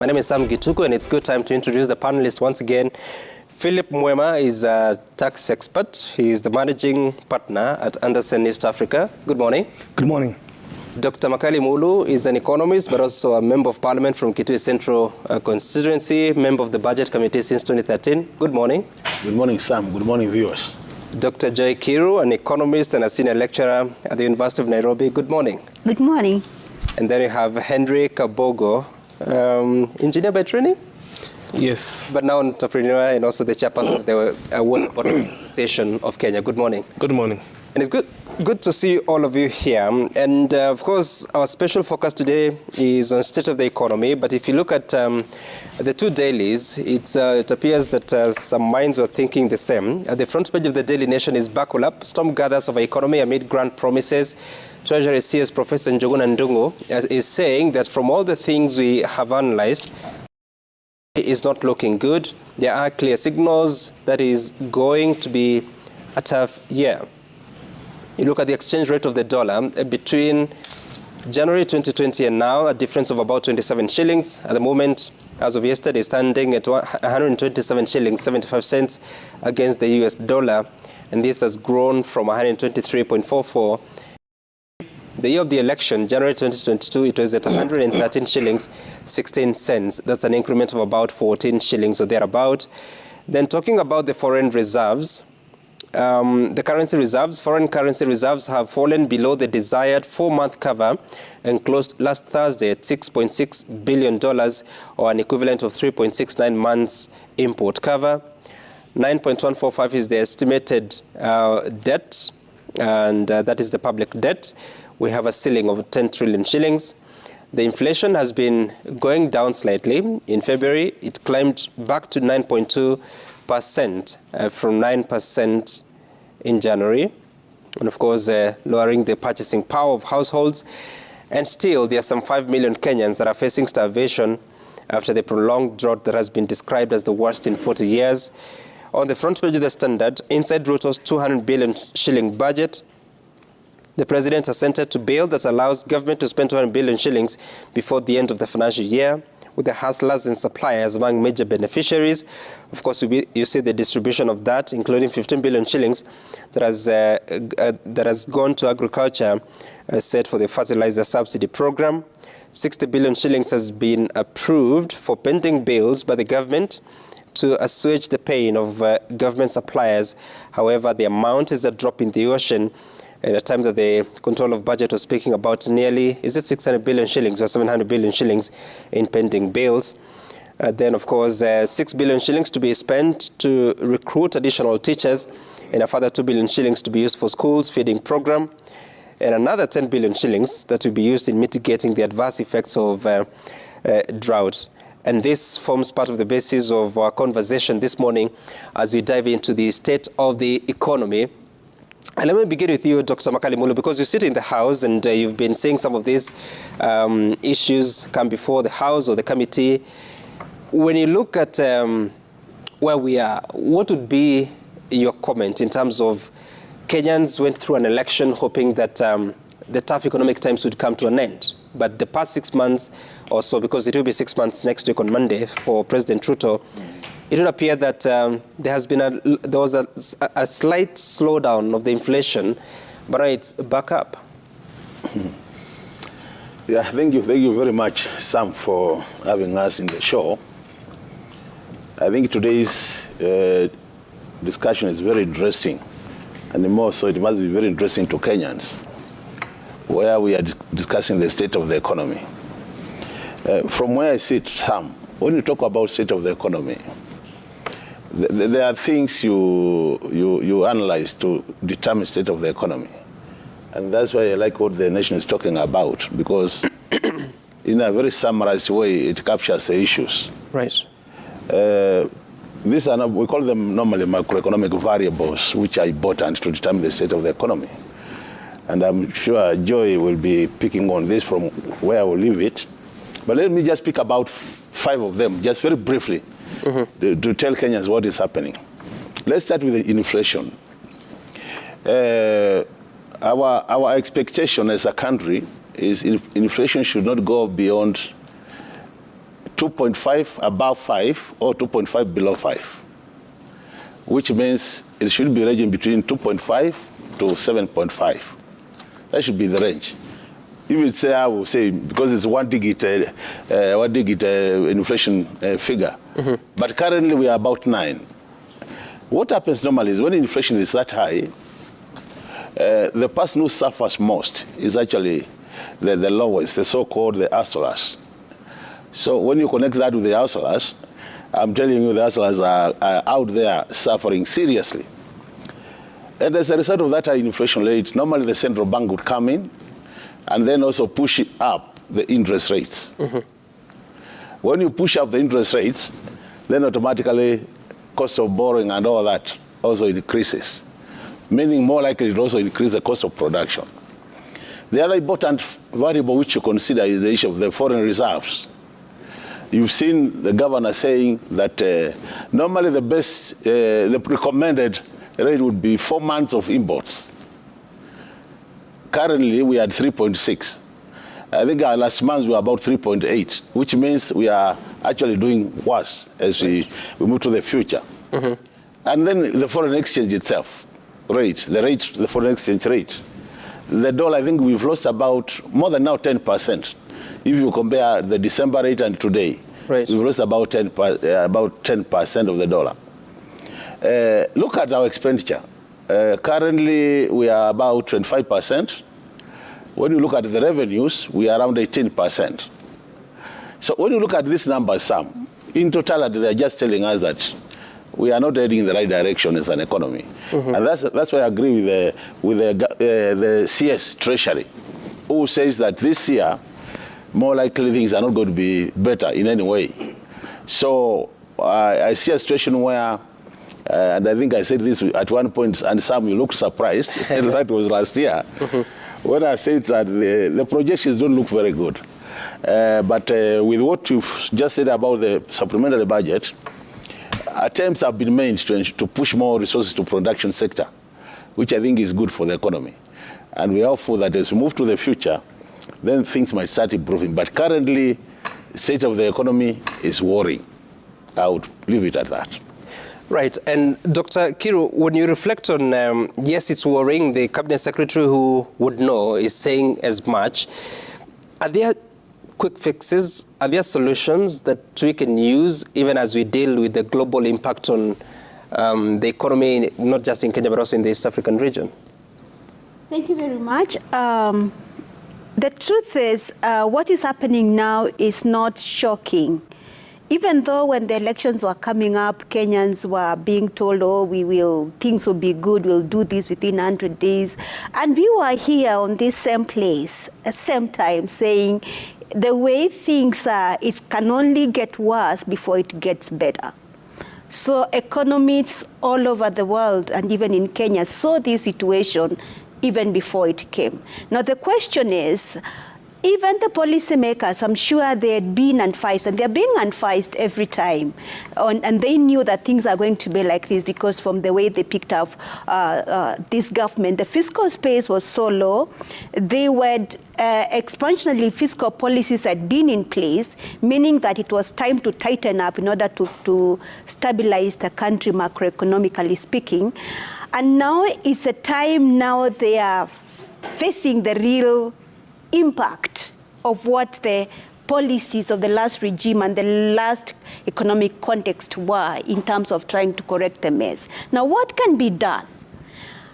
My name is Sam Gituku, and it's good time to introduce the panelists once again. Philip Mwema is a tax expert. He is the managing partner at Anderson East Africa. Good morning. Good morning. Dr. Makali Mulu is an economist, but also a member of parliament from Kitui Central constituency, member of the budget committee since 2013. Good morning. Good morning, Sam. Good morning, viewers. Dr. Joy Kiru, an economist and a senior lecturer at the University of Nairobi. Good morning. Good morning. And then you have Henry Kabogo, engineer by training? Yes. But now entrepreneur and also the chairperson of the Water Bottlers Association of Kenya. Good morning. Good morning. And it's good to see all of you here. And of course, our special focus today is on state of the economy. But if you look at the two dailies, it appears that some minds were thinking the same. At the front page of the Daily Nation is Buckle Up, Storm Gathers of Economy Amid Grand Promises. Treasury CS Professor Njuguna Ndungu is saying that from all the things we have analyzed, it is not looking good. There are clear signals that is going to be a tough year. You look at the exchange rate of the dollar between January 2020 and now, a difference of about 27 shillings. At the moment, as of yesterday, standing at 127 shillings 75 cents against the US dollar. And this has grown from 123.44. The year of the election, January 2022, it was at 113 shillings 16 cents. That's an increment of about 14 shillings or thereabout. Then talking about the foreign reserves, the currency reserves, foreign currency reserves have fallen below the desired 4-month cover and closed last Thursday at $6.6 billion, or an equivalent of 3.69 months import cover. 9.145 is the estimated debt, and that is the public debt. We have a ceiling of 10 trillion shillings. The inflation has been going down slightly. In February, it climbed back to 9.2% from 9% in January. And of course, lowering the purchasing power of households. And still, there are some 5 million Kenyans that are facing starvation after the prolonged drought that has been described as the worst in 40 years. On the front page of the Standard, inside Ruto's 200 billion shilling budget, the president assented to bill that allows government to spend 200 billion shillings before the end of the financial year, with the hustlers and suppliers among major beneficiaries. Of course, you see the distribution of that, including 15 billion shillings that has gone to agriculture, set for the fertilizer subsidy program. 60 billion shillings has been approved for pending bills by the government to assuage the pain of government suppliers. However, the amount is a drop in the ocean. At a time that the control of budget was speaking about nearly, is it 600 billion shillings or 700 billion shillings in pending bills? Then, of course, 6 billion shillings to be spent to recruit additional teachers, and a further 2 billion shillings to be used for schools feeding program, and another 10 billion shillings that will be used in mitigating the adverse effects of drought. And this forms part of the basis of our conversation this morning as we dive into the state of the economy. And let me begin with you, Dr. Makali Mulu, because you sit in the House and you've been seeing some of these issues come before the House or the committee. When you look at where we are, what would be your comment in terms of Kenyans went through an election hoping that the tough economic times would come to an end? But the past 6 months or so, because it will be 6 months next week on Monday for President Ruto, it would appear that there was a slight slowdown of the inflation, but now it's back up. Yeah, thank you very much, Sam, for having us in the show. I think today's discussion is very interesting, and more so it must be very interesting to Kenyans, where we are discussing the state of the economy. From where I sit, Sam, when you talk about state of the economy, there are things you analyze to determine state of the economy. And that's why I like what the nation is talking about, because in a very summarized way, it captures the issues. Right. These are we call them normally macroeconomic variables, which are important to determine the state of the economy. And I'm sure Joy will be picking on this from where I will leave it. But let me just pick about 5 of them, just very briefly, to tell Kenyans what is happening. Let's start with the inflation. Our expectation as a country is inflation should not go beyond 2.5 above 5 or 2.5 below 5, which means it should be ranging between 2.5 to 7.5. That should be the range. If it's say, I will say, because it's one digit inflation figure, but currently we are about 9. What happens normally is when inflation is that high, the person who suffers most is actually the lowest, the so-called the hustlers. So when you connect that with the hustlers, I'm telling you the hustlers are out there suffering seriously. And as a result of that high inflation rate, normally the central bank would come in and then also push up the interest rates. When you push up the interest rates, then automatically cost of borrowing and all that also increases, meaning more likely it also increase the cost of production. The other important variable which you consider is the issue of the foreign reserves. You've seen the governor saying that normally the best, the recommended rate would be 4 months of imports. Currently, we are at 3.6. I think last month we were about 3.8, which means we are actually doing worse as we move to the future. And then the foreign exchange itself, the foreign exchange rate. The dollar, I think we've lost about more than now 10%. If you compare the December rate and today, we've lost about 10% of the dollar. Look at our expenditure. Currently, we are about 25%. When you look at the revenues, we are around 18%. So when you look at these numbers, Sam, in totality, they're just telling us that we are not heading in the right direction as an economy. And that's why I agree with the CS Treasury, who says that this year, more likely things are not going to be better in any way. So I see a situation where, and I think I said this at one point, and Sam, you looked surprised, and that was last year, when I said that the projections don't look very good. But with what you've just said about the supplementary budget, attempts have been made to push more resources to production sector, which I think is good for the economy. And we are hopeful that as we move to the future, then things might start improving. But currently, the state of the economy is worrying. I would leave it at that. Right. And Dr. Kiru, when you reflect on, yes, it's worrying, the cabinet secretary who would know is saying as much. Are there quick fixes? Are there solutions that we can use even as we deal with the global impact on the economy, not just in Kenya, but also in the East African region? Thank you very much. The truth is, what is happening now is not shocking. Even though when the elections were coming up, Kenyans were being told, oh, things will be good, we'll do this within 100 days. And we were here on this same place, same time, saying the way things are, it can only get worse before it gets better. So economists all over the world, and even in Kenya, saw this situation even before it came. Now the question is, even the policymakers, I'm sure they had been advised, and they're being advised every time. And they knew that things are going to be like this because from the way they picked up this government, the fiscal space was so low. They were expansionary fiscal policies had been in place, meaning that it was time to tighten up in order to stabilize the country macroeconomically speaking. And now it's a time now they are facing the real impact of what the policies of the last regime and the last economic context were in terms of trying to correct the mess. Now, what can be done?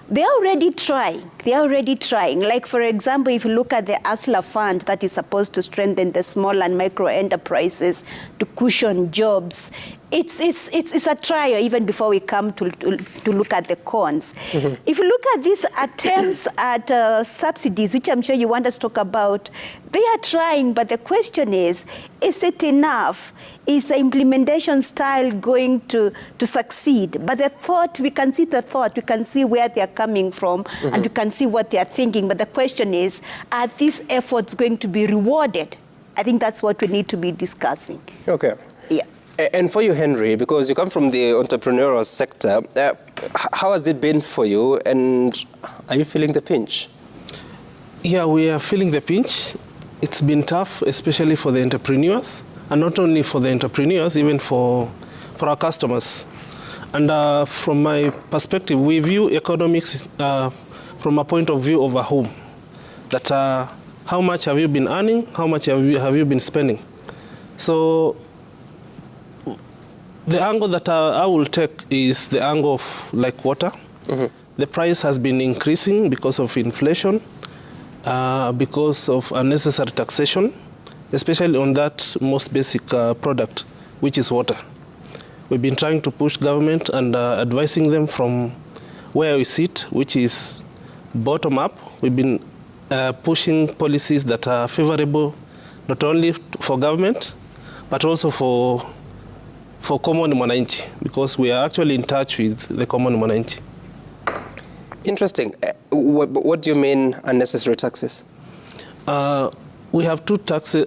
They are already trying. They are already trying. Like, for example, if you look at the ASLA fund that is supposed to strengthen the small and micro enterprises to cushion jobs, it's a trial even before we come to look at the cons. If you look at these attempts at subsidies, which I'm sure you want us to talk about, they are trying, but the question is it enough? Is the implementation style going to succeed? But the thought, we can see the thought, we can see where they are coming from, and we can see what they are thinking. But the question is, are these efforts going to be rewarded? I think that's what we need to be discussing. Okay. Yeah. And for you, Henry, because you come from the entrepreneurial sector, how has it been for you, and are you feeling the pinch? Yeah, we are feeling the pinch. It's been tough, especially for the entrepreneurs. and not only for the entrepreneurs, even for our customers. And from my perspective, we view economics from a point of view of a home. That how much have you been earning? How much have you been spending? So the angle that I will take is the angle of like water. The price has been increasing because of inflation, because of unnecessary taxation, especially on that most basic product, which is water. We've been trying to push government and advising them from where we sit, which is bottom up. We've been pushing policies that are favorable not only for government, but also for common mwananchi, because we are actually in touch with the common mwananchi. Interesting. What do you mean unnecessary taxes? We have two taxes,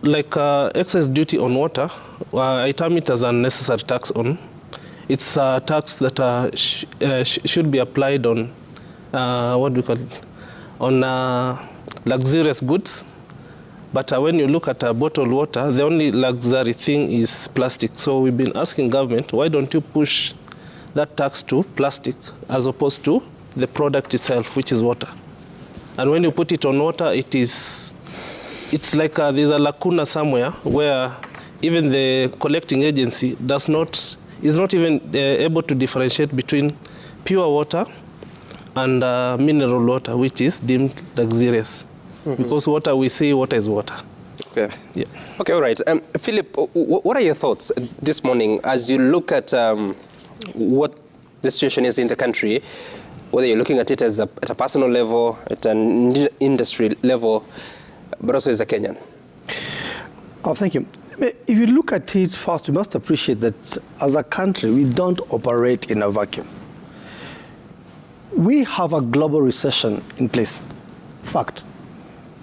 like excess duty on water. I term it as unnecessary tax on. It's a tax that should be applied on, what do we call it? On luxurious goods. But when you look at bottled water, the only luxury thing is plastic. So we've been asking government, why don't you push that tax to plastic as opposed to the product itself, which is water. And when you put it on water, it's like there's a lacuna somewhere where even the collecting agency is not even able to differentiate between pure water and mineral water, which is deemed luxurious. Because water, we say water is water. Okay. Yeah. Okay, all right. Philip, what are your thoughts this morning as you look at what the situation is in the country, whether you're looking at it as at a personal level, at an industry level, but also as a Kenyan? Oh, thank you. If you look at it first, we must appreciate that as a country, we don't operate in a vacuum. We have a global recession in place. Fact.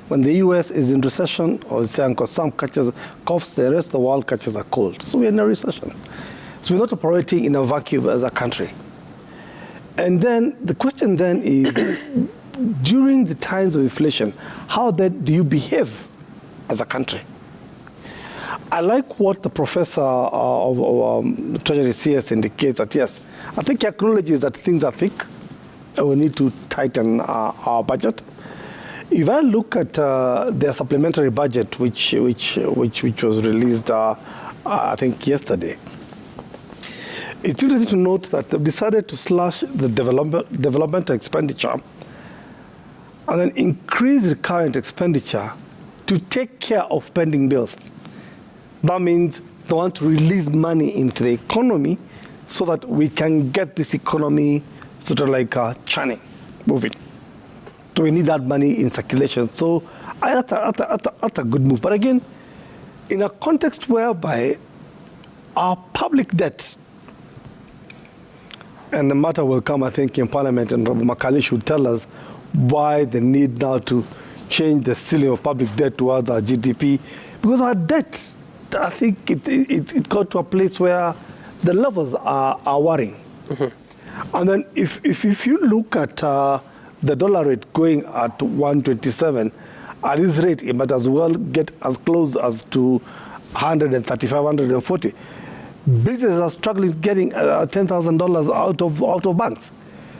When the US is in recession, or some catches coughs, the rest of the world catches a cold. So we're in a recession. So we're not operating in a vacuum as a country. And then the question then is, during the times of inflation, how then do you behave as a country? I like what the professor of Treasury CS indicates that, yes, I think he acknowledges that things are thick and we need to tighten our budget. If I look at their supplementary budget, which was released, I think yesterday, it's interesting to note that they've decided to slash the development expenditure and then increase the current expenditure to take care of pending bills. That means they want to release money into the economy so that we can get this economy sort of like churning, moving. So we need that money in circulation. So that's a good move. But again, in a context whereby our public debt, and the matter will come, I think, in Parliament, and Robert Makali should tell us why the need now to change the ceiling of public debt towards our GDP, because our debt, I think it got to a place where the levels are worrying. And then if you look at the dollar rate going at 127, at this rate, it might as well get as close as to 135, 140. Businesses are struggling getting $10,000 out of banks.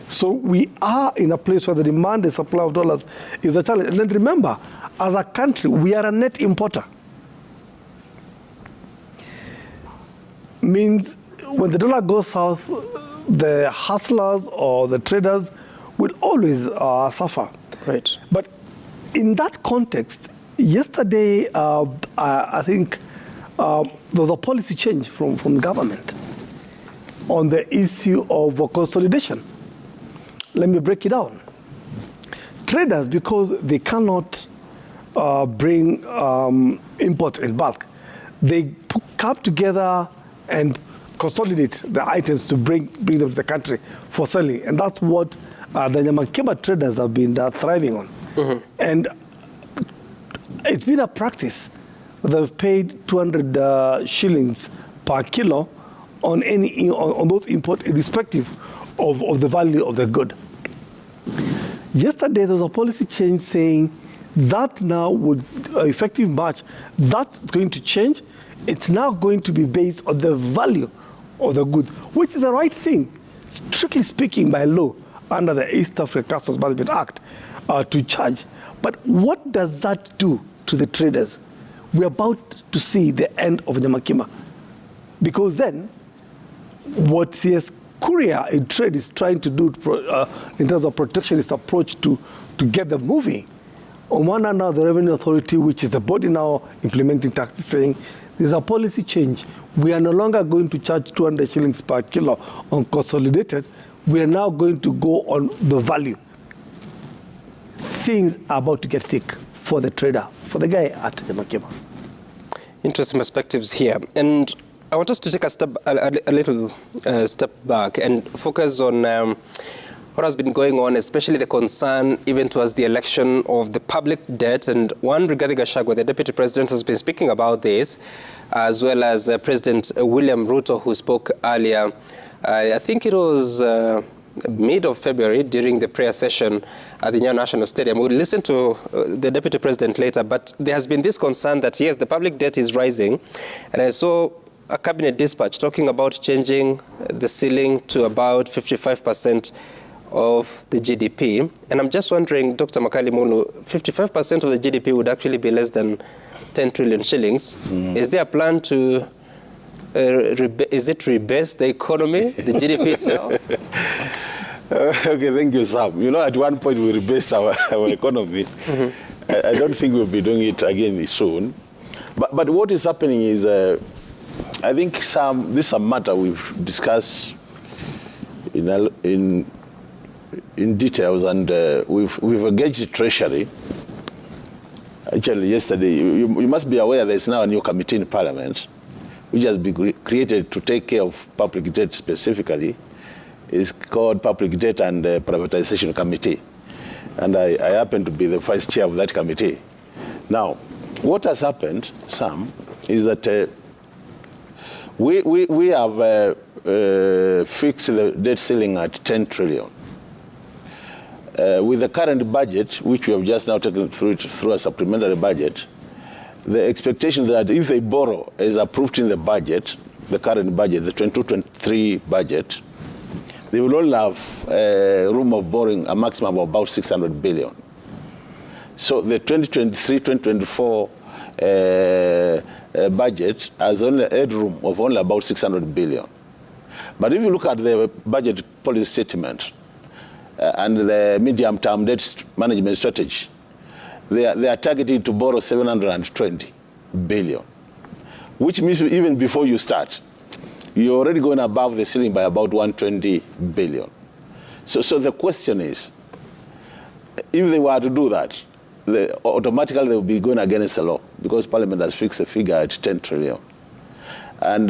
So we are in a place where the demand and supply of dollars is a challenge. And then remember, as a country, we are a net importer. Means when the dollar goes south, the hustlers or the traders will always suffer. Right. But in that context, yesterday, I think there was a policy change from government on the issue of consolidation. Let me break it down. Traders, because they cannot bring imports in bulk, they come together and consolidate the items to bring them to the country for selling. And that's what the Nyamakeba traders have been thriving on. And it's been a practice. They've paid 200 shillings per kilo on those imports, irrespective of the value of the good. Yesterday, there was a policy change saying That now would, effective March, that's going to change. It's now going to be based on the value of the goods, which is the right thing, strictly speaking, by law, under the East African Customs Management Act, to charge. But what does that do to the traders? We're about to see the end of Nyamakima. Because then, what CS Korea in trade is trying to do in terms of protectionist approach to get them moving. On one hand, now the Revenue Authority, which is the body now implementing taxes, saying there's a policy change. We are no longer going to charge 200 shillings per kilo on consolidated. We are now going to go on the value. Things are about to get thick for the trader, for the guy at Nyamakima. Interesting perspectives here. And I want us to take a little step back and focus on what has been going on, especially the concern even towards the election of the public debt. And one, Rigathi Gachagua, the Deputy President, has been speaking about this, as well as President William Ruto, who spoke earlier. I think it was mid of February during the prayer session at the Nyayo National Stadium. We'll listen to the Deputy President later, but there has been this concern that, yes, the public debt is rising. And I saw a cabinet dispatch talking about changing the ceiling to about 55% of the GDP. And I'm just wondering, Dr. Makali Mulu, 55% of the GDP would actually be less than 10 trillion shillings. Is there a plan to, is it rebase the economy, the GDP itself? Okay, thank you, Sam. You know, at one point we rebased our economy. I don't think we'll be doing it again soon. But what is happening is, I think this is a matter we've discussed in details, and we've engaged the Treasury. Actually, yesterday, you must be aware there's now a new committee in Parliament, which has been created to take care of public debt specifically. It's called Public Debt and Privatization Committee. And I happen to be the vice chair of that committee. Now, what has happened, Sam, is that we have fixed the debt ceiling at 10 trillion. With the current budget, which we have just now taken through a supplementary budget, the expectation that if they borrow as approved in the budget, the current budget, the 22-23 budget, they will only have room of borrowing a maximum of about 600 billion. So the 2023-2024 budget has only a headroom of only about 600 billion. But if you look at the budget policy statement and the medium-term debt management strategy, they are targeted to borrow 720 billion, which means even before you start, you're already going above the ceiling by about 120 billion. So the question is, if they were to do that, automatically they will be going against the law, because Parliament has fixed the figure at 10 trillion. And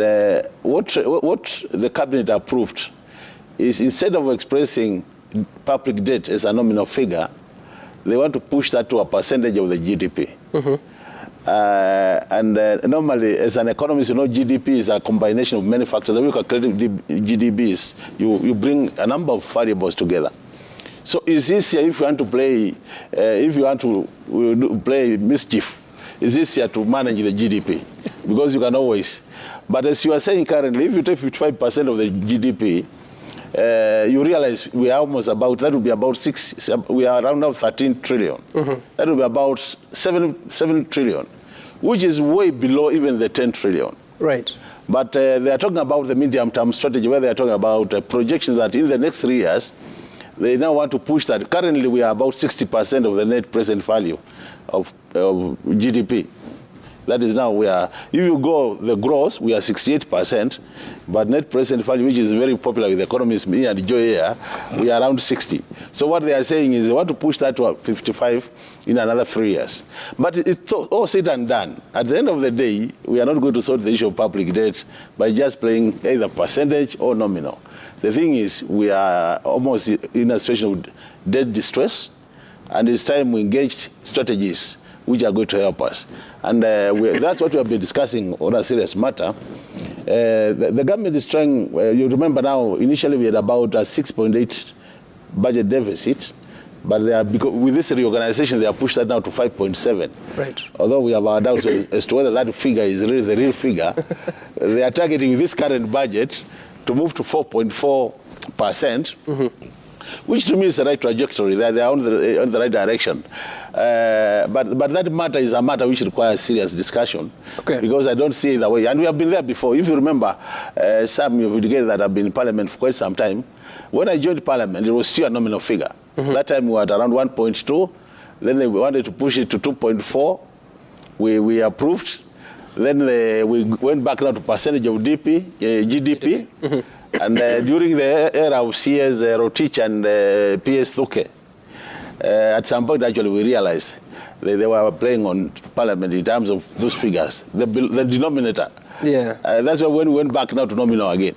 what the Cabinet approved is, instead of expressing public debt as a nominal figure, they want to push that to a percentage of the GDP. Normally, as an economist, you know, GDP is a combination of many factors. The way you calculate GDP is you bring a number of variables together. So it's easier if you want to play mischief. It's easier to manage the GDP because you can always. But as you are saying currently, if you take 55% of the GDP, you realize we are almost about, that would be about we are around now 13 trillion. That would be about 7 trillion, which is way below even the 10 trillion. Right. But they are talking about the medium-term strategy, where they are talking about projections that in the next 3 years, they now want to push that. Currently, we are about 60% of the net present value of GDP. That is now if you go the gross, we are 68%, but net present value, which is very popular with economists, me and Joy here, we are around 60. So what they are saying is they want to push that to 55 in another 3 years. But it's all said and done. At the end of the day, we are not going to sort the issue of public debt by just playing either percentage or nominal. The thing is, we are almost in a situation of debt distress, and it's time we engaged strategies which are going to help us. And that's what we have been discussing on a serious matter. The government is trying, you remember now, initially we had about a 6.8 budget deficit. But they are, because with this reorganization, they have pushed that now to 5.7. Right. Although we have our doubts as to whether that figure is really the real figure, they are targeting this current budget to move to 4.4%, which to me is the right trajectory. They are on the right direction. But that matter is a matter which requires serious discussion. Okay. Because I don't see it that way. And we have been there before. If you remember, some of you that have been in Parliament for quite some time, when I joined Parliament, it was still a nominal figure. That time we were at around 1.2. Then they wanted to push it to 2.4. We approved. Then we went back now to percentage of GDP. And during the era of CS Rotich and PS Thuke, at some point actually we realized they were playing on Parliament in terms of those figures, the denominator. Yeah. That's why when we went back now to nominal again.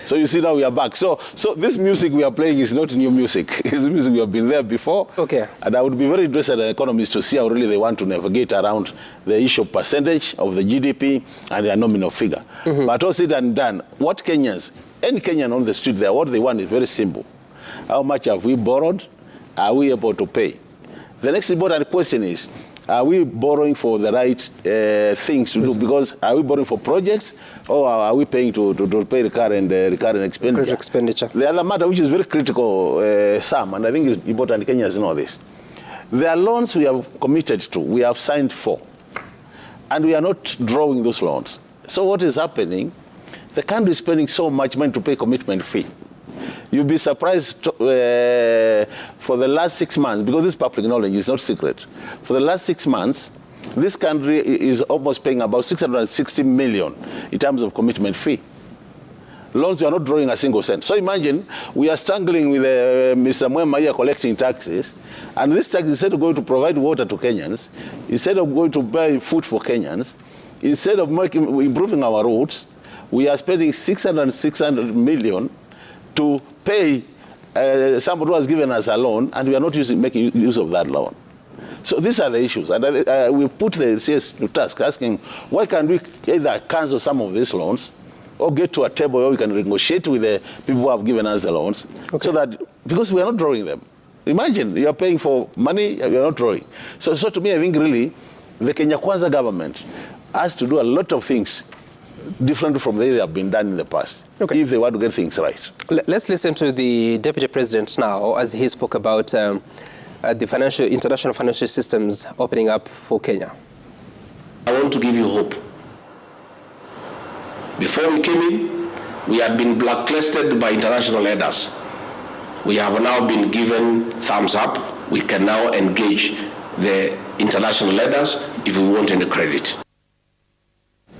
So you see now we are back. So this music we are playing is not new music. It's music we have been there before. Okay. And I would be very interested in economists to see how really they want to navigate around the issue of percentage of the GDP and their nominal figure. But all said and done, what Kenyans, any Kenyan on the street there, what they want is very simple. How much have we borrowed? Are we able to pay? The next important question is, are we borrowing for the right things to do? Because are we borrowing for projects, or are we paying to pay recurrent expenditure? The other matter, which is very critical, Sam, and I think is important, Kenyans know this. There are loans we have committed to, we have signed for, and we are not drawing those loans. So what is happening? The country is spending so much money to pay commitment fee. You'll be surprised for the last 6 months, because this public knowledge is not secret. For the last 6 months, this country is almost paying about 660 million in terms of commitment fee. Loans, we are not drawing a single cent. So imagine we are struggling with Mr. Mwema here collecting taxes, and this tax, instead of going to provide water to Kenyans, instead of going to buy food for Kenyans, instead of improving our roads, we are spending 600 million to pay somebody who has given us a loan, and we are not making use of that loan. So these are the issues. And we put the CS to task, asking, why can't we either cancel some of these loans, or get to a table where we can negotiate with the people who have given us the loans, so that, because we are not drawing them. Imagine, you are paying for money, you are not drawing. So to me, I think really, the Kenya Kwanza government has to do a lot of things different from the way they have been done in the past, if they want to get things right. Let's listen to the Deputy President now, as he spoke about the international financial systems opening up for Kenya. I want to give you hope. Before we came in, we had been blacklisted by international lenders. We have now been given thumbs up. We can now engage the international lenders if we want any credit.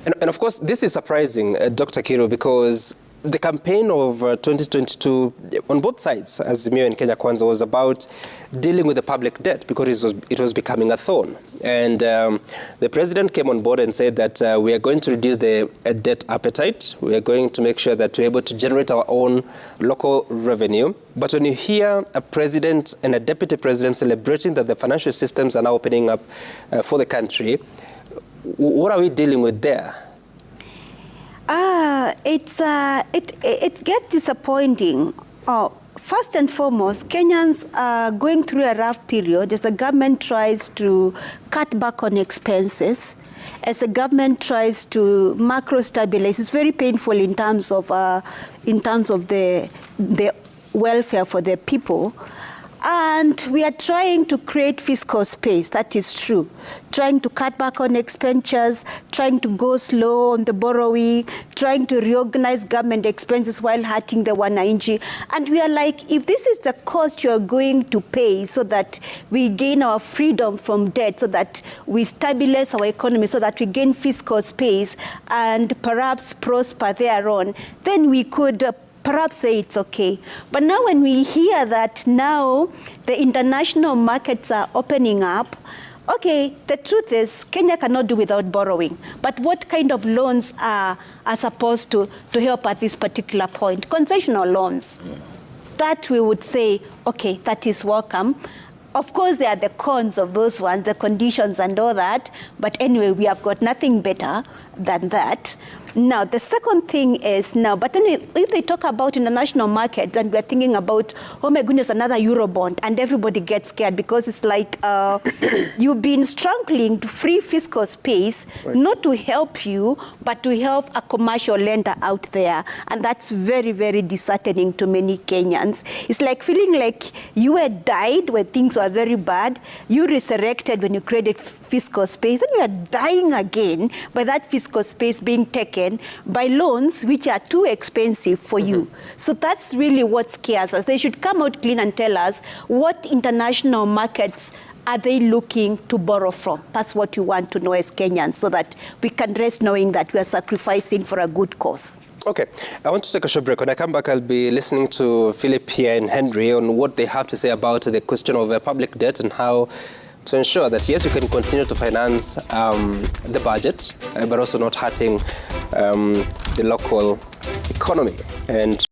And of course, this is surprising, Dr. Kiro, because the campaign of 2022 on both sides, Azimio and Kenya Kwanza, was about dealing with the public debt because it was becoming a thorn. And the president came on board and said that we are going to reduce the debt appetite. We are going to make sure that we're able to generate our own local revenue. But when you hear a president and a deputy president celebrating that the financial systems are now opening up for the country, what are we dealing with there? It gets disappointing. First and foremost, Kenyans are going through a rough period as the government tries to cut back on expenses, as the government tries to macro stabilize. It's very painful in terms of the welfare for the people. And we are trying to create fiscal space, that is true. Trying to cut back on expenditures, trying to go slow on the borrowing, trying to reorganize government expenses while hurting the wananchi. And we are like, if this is the cost you're going to pay so that we gain our freedom from debt, so that we stabilize our economy, so that we gain fiscal space and perhaps prosper thereon, then we could perhaps say it's okay. But now when we hear that now the international markets are opening up, okay, the truth is Kenya cannot do without borrowing. But what kind of loans are supposed to help at this particular point? Concessional loans. That we would say, okay, that is welcome. Of course, there are the cons of those ones, the conditions and all that. But anyway, we have got nothing better than that. Now, the second thing is now, but then if they talk about international markets, then we're thinking about, oh my goodness, another Eurobond, and everybody gets scared because it's like you've been struggling to free fiscal space, not to help you, but to help a commercial lender out there. And that's very, very disheartening to many Kenyans. It's like feeling like you had died when things were very bad, you resurrected when you created fiscal space, and you are dying again by that fiscal space being taken by loans which are too expensive for you. So that's really what scares us. They should come out clean and tell us what international markets are they looking to borrow from. That's what you want to know as Kenyans, so that we can rest knowing that we are sacrificing for a good cause. Okay, I want to take a short break. When I come back, I'll be listening to Philip here and Henry on what they have to say about the question of public debt and how to ensure that, yes, we can continue to finance the budget, but also not hurting the local economy. And